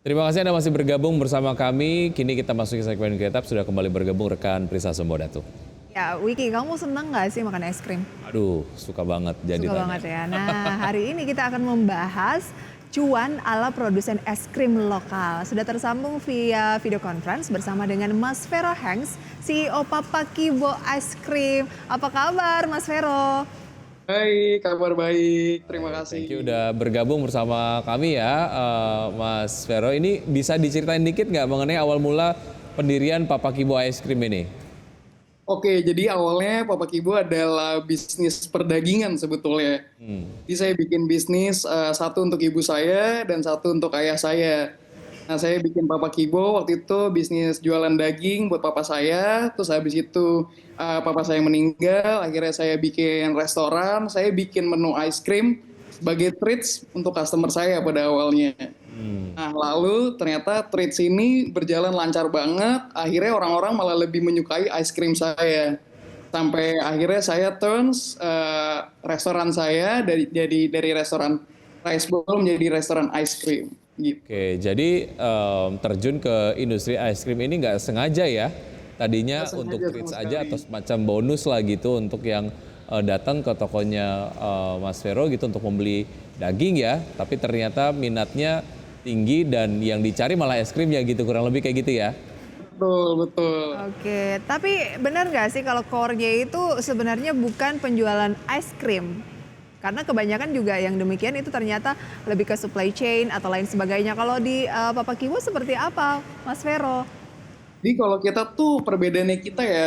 Terima kasih Anda masih bergabung bersama kami. Kini kita masuki segmen Getap, sudah kembali bergabung rekan Prisa Sembodatu. Ya, Wiki, kamu seneng nggak sih makan es krim? Aduh, suka banget jadi Suka tanya. banget ya. Nah, hari ini kita akan membahas cuan ala produsen es krim lokal. Sudah tersambung via video conference bersama dengan Mas Vero Hanks, CEO Papa Kibo Ice Cream. Apa kabar, Mas Vero? Hai, kabar baik. Terima Thank you kasih. udah bergabung bersama kami ya, Mas Vero. Ini bisa diceritain dikit nggak mengenai awal mula pendirian Papa Kibo Ice Cream ini? Oke, jadi awalnya Papa Kibo adalah bisnis perdagingan sebetulnya. Jadi saya bikin bisnis satu untuk ibu saya dan satu untuk ayah saya. Nah, saya bikin Papa Kibo waktu itu bisnis jualan daging buat papa saya. Terus habis itu papa saya meninggal, akhirnya saya bikin restoran. Saya bikin menu ice cream sebagai treats untuk customer saya pada awalnya. Nah, lalu ternyata treats ini berjalan lancar banget. Akhirnya orang-orang malah lebih menyukai ice cream saya. Sampai akhirnya saya turns restoran saya dari restoran rice bowl menjadi restoran ice cream. Gitu. Oke, jadi terjun ke industri ice cream ini nggak sengaja ya? Tadinya Nggak untuk sengaja treats sama aja sekali. atau semacam bonus lah gitu untuk yang datang ke tokonya Mas Vero gitu untuk membeli daging ya. Tapi ternyata minatnya tinggi dan yang dicari malah es krimnya gitu, kurang lebih kayak gitu ya? Betul, betul. Oke, tapi benar nggak sih kalau core-nya itu sebenarnya bukan penjualan ice cream? Karena kebanyakan juga yang demikian itu ternyata lebih ke supply chain atau lain sebagainya. Kalau di Papa Kibo seperti apa, Mas Vero? Jadi kalau kita tuh perbedaannya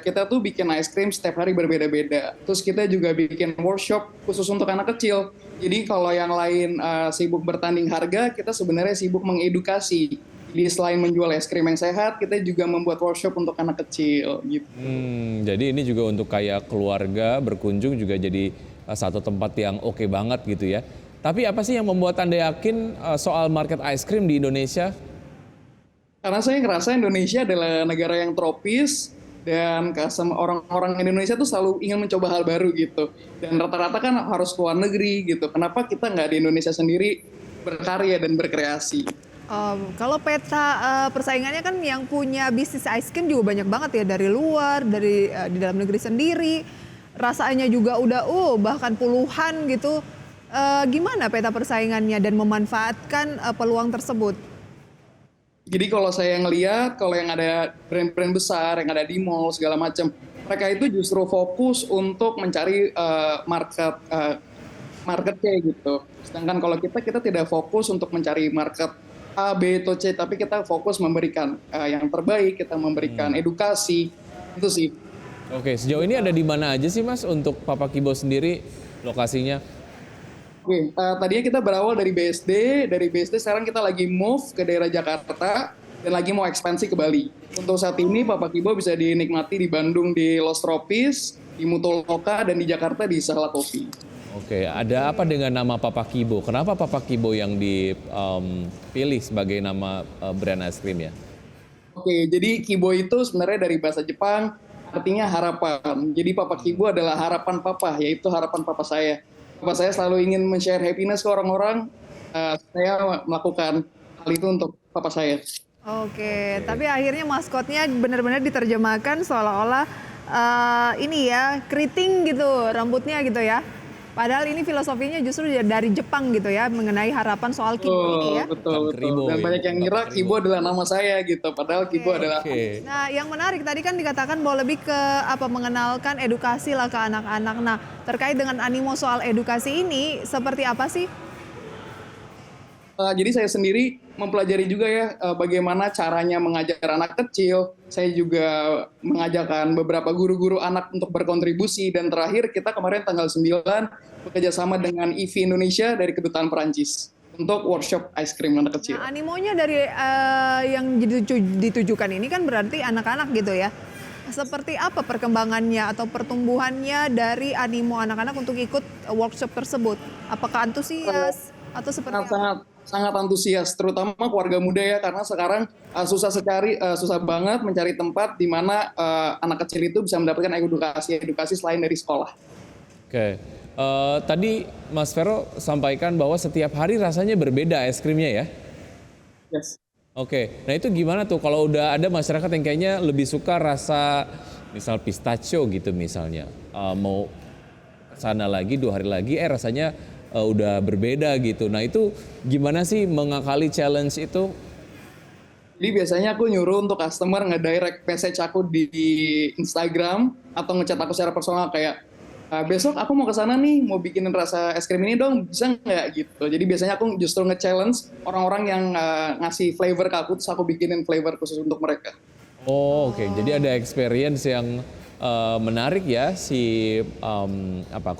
kita tuh bikin ice cream setiap hari berbeda-beda. Terus kita juga bikin workshop khusus untuk anak kecil. Jadi kalau yang lain sibuk bertanding harga, kita sebenarnya sibuk mengedukasi. Jadi selain menjual es krim yang sehat, kita juga membuat workshop untuk anak kecil gitu. Jadi ini juga untuk kayak keluarga berkunjung juga jadi satu tempat yang oke banget gitu ya. Tapi apa sih yang membuat Anda yakin soal market ice cream di Indonesia? Karena saya ngerasa Indonesia adalah negara yang tropis dan orang-orang Indonesia tuh selalu ingin mencoba hal baru gitu. Dan rata-rata kan harus ke luar negeri gitu. Kenapa kita nggak di Indonesia sendiri berkarya dan berkreasi? Kalau peta persaingannya kan yang punya bisnis ice cream juga banyak banget ya dari luar, dari di dalam negeri sendiri. Rasanya juga udah bahkan puluhan gitu. Gimana peta persaingannya dan memanfaatkan peluang tersebut? Jadi kalau saya ngelihat, kalau yang ada brand-brand besar, yang ada di mall segala macam, mereka itu justru fokus untuk mencari marketnya gitu. Sedangkan kalau kita tidak fokus untuk mencari market A, B, atau C, tapi kita fokus memberikan yang terbaik, kita memberikan edukasi, itu sih. Oke, sejauh ini ada di mana aja sih Mas untuk Papa Kibo sendiri lokasinya? Oke, tadinya kita berawal dari BSD sekarang kita lagi move ke daerah Jakarta dan lagi mau ekspansi ke Bali. Untuk saat ini Papa Kibo bisa dinikmati di Bandung di Los Tropis, di Mutoloka, dan di Jakarta di Sahla Coffee. Oke, ada apa dengan nama Papa Kibo? Kenapa Papa Kibo yang dipilih sebagai nama brand es krim ya? Oke, jadi Kibo itu sebenarnya dari bahasa Jepang artinya harapan. Jadi Papa Kibo adalah harapan Papa, yaitu harapan Papa saya. Papa saya selalu ingin men-share happiness ke orang-orang. Saya melakukan hal itu untuk Papa saya. Oke, tapi akhirnya maskotnya benar-benar diterjemahkan seolah-olah ini ya, keriting gitu rambutnya gitu ya. Padahal ini filosofinya justru dari Jepang gitu ya, mengenai harapan soal Kibo ini ya. Betul, betul, betul. Kribo Dan ini, banyak yang bukan ngira Papa Kibo adalah nama saya gitu, padahal Kibo adalah. Oke. Nah, yang menarik tadi kan dikatakan bahwa lebih ke apa mengenalkan edukasi lah ke anak-anak. Nah, terkait dengan animo soal edukasi ini seperti apa sih? Jadi saya sendiri mempelajari juga ya bagaimana caranya mengajar anak kecil. Saya juga mengajarkan beberapa guru-guru anak untuk berkontribusi. Dan terakhir kita kemarin tanggal 9 bekerja sama dengan IVI Indonesia dari Kedutaan Perancis untuk workshop ice cream anak kecil. Nah, animonya dari yang ditujukan ini kan berarti anak-anak gitu ya. Seperti apa perkembangannya atau pertumbuhannya dari animo anak-anak untuk ikut workshop tersebut? Apakah antusias atau seperti apa? Sangat sangat antusias, terutama keluarga muda ya, karena sekarang susah banget mencari tempat di mana anak kecil itu bisa mendapatkan edukasi selain dari sekolah. Oke. Tadi Mas Vero sampaikan bahwa setiap hari rasanya berbeda es krimnya ya? Yes. Oke, nah itu gimana tuh kalau udah ada masyarakat yang kayaknya lebih suka rasa misal pistachio gitu misalnya. Mau sana lagi 2 hari lagi rasanya udah berbeda gitu. Nah itu gimana sih mengakali challenge itu? Jadi biasanya aku nyuruh untuk customer nge-direct message aku di Instagram atau ngechat aku secara personal kayak besok aku mau ke sana nih, mau bikinin rasa es krim ini dong, bisa nggak gitu. Jadi biasanya aku justru nge-challenge orang-orang yang ngasih flavor ke aku, terus aku bikinin flavor khusus untuk mereka. Oh, oke. Jadi ada experience yang menarik ya si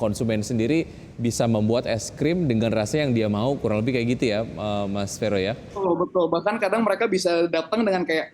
konsumen sendiri bisa membuat es krim dengan rasa yang dia mau, kurang lebih kayak gitu ya, Mas Vero ya. Betul, betul. Bahkan kadang mereka bisa datang dengan kayak,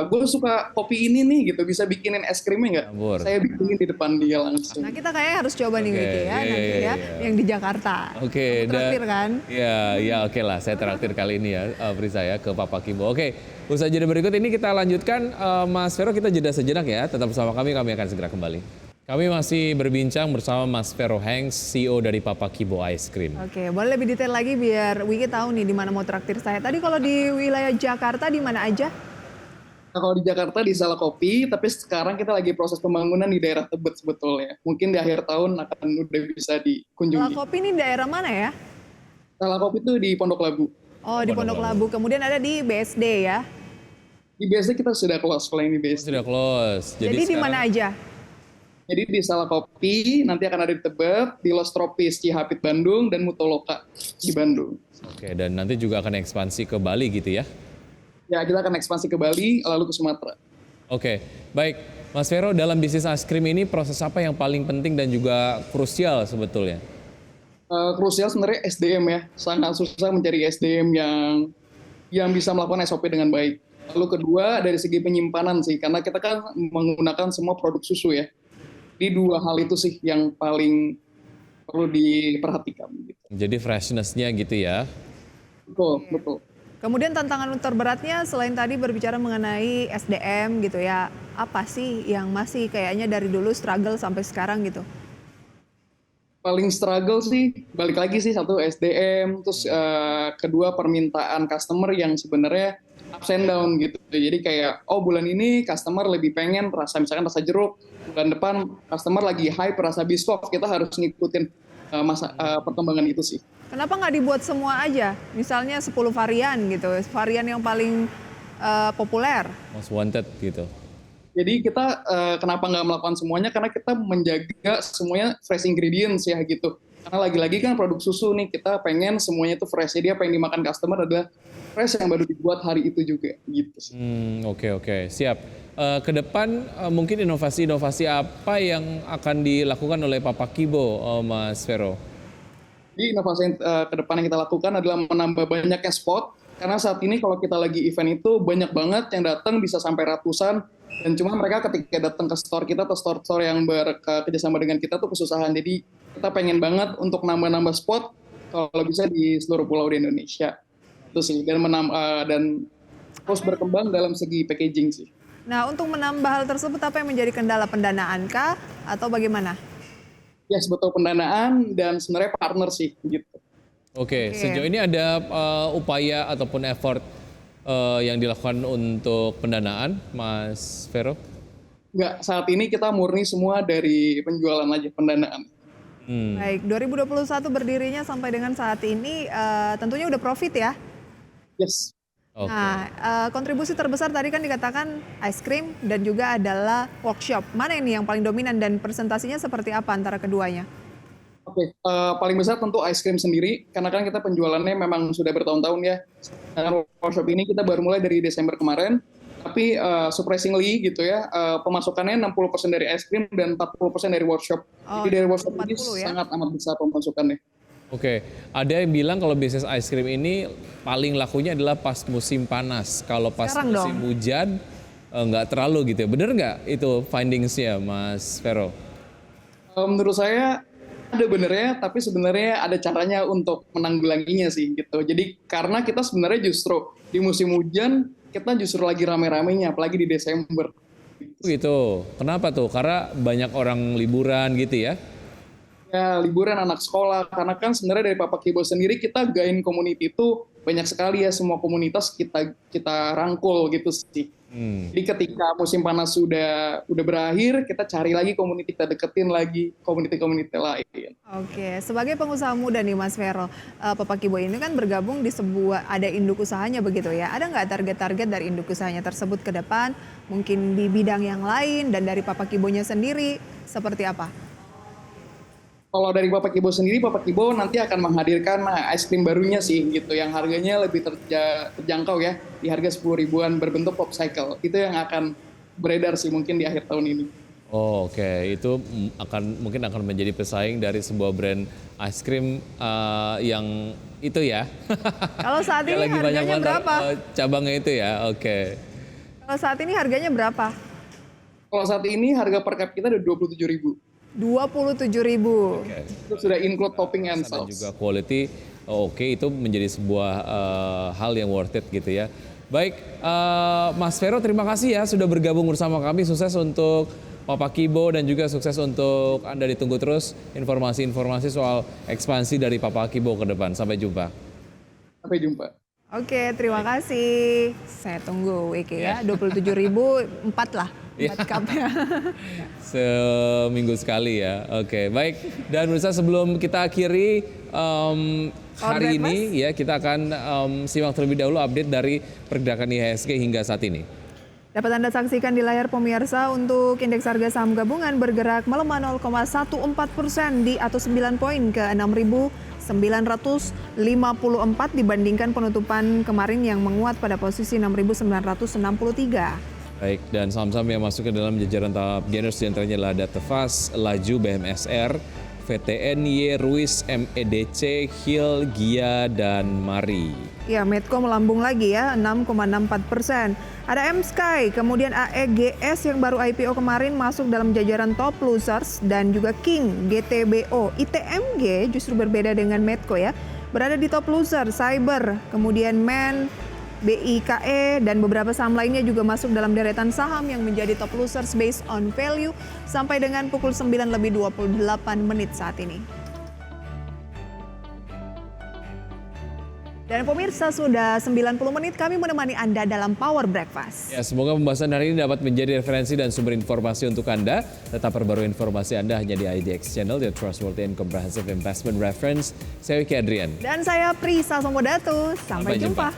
gue suka kopi ini nih gitu, bisa bikinin es krimnya nggak? Campur. Saya bikinin di depan dia langsung. Nah kita kayaknya harus coba nih Oke, Wiki ya iya, nanti iya, ya iya. yang di Jakarta. Oke, Kamu traktir kan? Ya, oke lah. Saya traktir kali ini ya, Prisa ya, ke Papa Kibo. Oke, usai jeda berikut ini kita lanjutkan. Mas Vero, kita jeda sejenak ya. Tetap bersama kami akan segera kembali. Kami masih berbincang bersama Mas Vero Hanks, CEO dari Papa Kibo Ice Cream. Oke, boleh lebih detail lagi biar Wiki tahu nih di mana mau traktir saya. Tadi kalau di wilayah Jakarta di mana aja? Nah, kalau di Jakarta di Salah Kopi, tapi sekarang kita lagi proses pembangunan di daerah Tebet sebetulnya. Mungkin di akhir tahun akan udah bisa Kalau dikunjungi. kopi ini daerah mana ya? Salah Kopi itu di Pondok Labu. Oh di Pondok Labu. Kemudian ada di BSD ya. Di BSD kita sudah close kalau yang di BSD. Sudah close. Jadi di sekarang- mana aja? Jadi di Salah Kopi, nanti akan ada di Tebet, di Los Tropis Cihapit Bandung, dan Mutoloka di Bandung. Oke, dan nanti juga akan ekspansi ke Bali gitu ya. Ya, kita akan ekspansi ke Bali, lalu ke Sumatera. Oke, baik. Mas Vero, dalam bisnis es krim ini proses apa yang paling penting dan juga krusial sebetulnya? Krusial sebenarnya SDM ya, sangat susah mencari SDM yang bisa melakukan SOP dengan baik. Lalu kedua dari segi penyimpanan sih, karena kita kan menggunakan semua produk susu ya. Di 2 hal itu sih yang paling perlu diperhatikan. Gitu. Jadi freshness-nya gitu ya. Betul, betul. Kemudian tantangan terberatnya selain tadi berbicara mengenai SDM gitu ya, apa sih yang masih kayaknya dari dulu struggle sampai sekarang gitu? Paling struggle sih, balik lagi sih satu SDM, terus kedua permintaan customer yang sebenarnya ups and down gitu. Jadi kayak, oh bulan ini customer lebih pengen misalkan rasa jeruk, bulan depan customer lagi hype rasa biskop, kita harus ngikutin perkembangan itu sih. Kenapa nggak dibuat semua aja? Misalnya 10 varian gitu, varian yang paling populer. Most wanted gitu. Jadi kita kenapa nggak melakukan semuanya? Karena kita menjaga semuanya fresh ingredients ya gitu. Karena lagi-lagi kan produk susu nih, kita pengen semuanya itu fresh. Jadi apa yang dimakan customer adalah fresh yang baru dibuat hari itu juga gitu sih. Oke, siap. Ke depan mungkin inovasi-inovasi apa yang akan dilakukan oleh Papa Kibo, Mas Vero? Jadi inovasi yang ke depan yang kita lakukan adalah menambah banyaknya spot. Karena saat ini kalau kita lagi event itu banyak banget yang datang bisa sampai ratusan. Dan cuma mereka ketika datang ke store kita atau store-store yang bekerjasama dengan kita tuh kesusahan. Jadi kita pengen banget untuk nambah-nambah spot kalau bisa di seluruh pulau di Indonesia. Itu sih, dan terus berkembang dalam segi packaging sih. Nah untuk menambah hal tersebut apa yang menjadi kendala, pendanaan kah atau bagaimana? Ya sebetulnya pendanaan dan sebenarnya partner sih gitu. Oke, sejauh ini ada upaya ataupun effort yang dilakukan untuk pendanaan, Mas Vero? Enggak, saat ini kita murni semua dari penjualan aja, pendanaan. Baik, 2021 berdirinya sampai dengan saat ini tentunya udah profit ya? Yes. Oke. Nah, kontribusi terbesar tadi kan dikatakan ice cream dan juga adalah workshop. Mana ini yang paling dominan dan presentasinya seperti apa antara keduanya? Oke, paling besar tentu ice cream sendiri, karena kan kita penjualannya memang sudah bertahun-tahun ya. Dengan workshop ini kita baru mulai dari Desember kemarin, tapi surprisingly gitu ya, pemasukannya 60% dari ice cream dan 40% dari workshop. Oh, Jadi dari workshop ini 40 ya? sangat amat besar pemasukannya. Oke, ada yang bilang kalau bisnis ice cream ini paling lakunya adalah pas musim panas. Kalau pas Sekarang musim dong. hujan nggak terlalu gitu ya. Bener nggak itu findingsnya, Mas Vero? Menurut saya ada benernya, tapi sebenarnya ada caranya untuk menanggulanginya sih gitu. Jadi karena kita sebenarnya justru di musim hujan kita justru lagi rame-ramenya, apalagi di Desember. Gitu. Kenapa tuh? Karena banyak orang liburan gitu ya? Ya liburan anak sekolah, karena kan sebenarnya dari Papa Kibo sendiri kita gain community itu banyak sekali ya semua komunitas kita rangkul gitu sih. Jadi ketika musim panas udah berakhir, kita cari lagi community, kita deketin lagi community-community lain. Oke, sebagai pengusaha muda nih Mas Vero, Papa Kibo ini kan bergabung di ada induk usahanya begitu ya. Ada nggak target-target dari induk usahanya tersebut ke depan? Mungkin di bidang yang lain dan dari Papa Kibonya sendiri seperti apa? Kalau dari Bapak Kibo sendiri, Bapak Kibo nanti akan menghadirkan es krim barunya sih gitu, yang harganya lebih terjangkau ya, di harga 10 ribuan berbentuk popsicle. Itu yang akan beredar sih mungkin di akhir tahun ini. Oh, oke. Itu mungkin akan menjadi pesaing dari sebuah brand es krim yang itu ya. Kalau saat ini Yang lagi banyak harganya banget berapa? cabangnya itu ya. Oke. Kalau saat ini harganya berapa? Kalau saat ini harga per cup kita udah 27.000. 27.000. Oke. Itu sudah include topping and Dan sauce. juga quality, oke, itu menjadi sebuah hal yang worth it gitu ya. Baik, Mas Vero, terima kasih ya sudah bergabung bersama kami. Sukses untuk Papa Kibo dan juga sukses untuk Anda. Ditunggu terus informasi-informasi soal ekspansi dari Papa Kibo ke depan. Sampai jumpa. Sampai jumpa. Oke, terima kasih. Saya tunggu WK ya. 27.000, 4 lah. 4 cup ya. Seminggu sekali ya. Oke, baik. Dan pemirsa, sebelum kita akhiri hari ini ya, kita akan simak terlebih dahulu update dari pergerakan IHSG hingga saat ini. Dapat Anda saksikan di layar pemirsa, untuk indeks harga saham gabungan bergerak melemah 0,14% di atas 9 poin ke 6.954 dibandingkan penutupan kemarin yang menguat pada posisi 6.963. Baik, dan saham-saham yang masuk ke dalam jajaran tahap generous diantaranya adalah Datafast, Laju, BMSR, VTNY, Ruiz, MEDC, Hill, Gia, dan Mari. Ya, Medco melambung lagi ya, 6,64%. Ada M-Sky, kemudian AEGS yang baru IPO kemarin masuk dalam jajaran top losers, dan juga King, GTBO. ITMG justru berbeda dengan Medco ya, berada di top loser, Cyber, kemudian Men, BIKE, dan beberapa saham lainnya juga masuk dalam deretan saham yang menjadi top losers based on value sampai dengan pukul 9:28 saat ini. Dan pemirsa, sudah 90 menit kami menemani Anda dalam Power Breakfast. Ya, semoga pembahasan hari ini dapat menjadi referensi dan sumber informasi untuk Anda. Tetap perbarui informasi Anda hanya di IDX Channel, the trustworthy and comprehensive investment reference. Saya Wiki Adrian. Dan saya Prisa Somodatu. Sampai jumpa.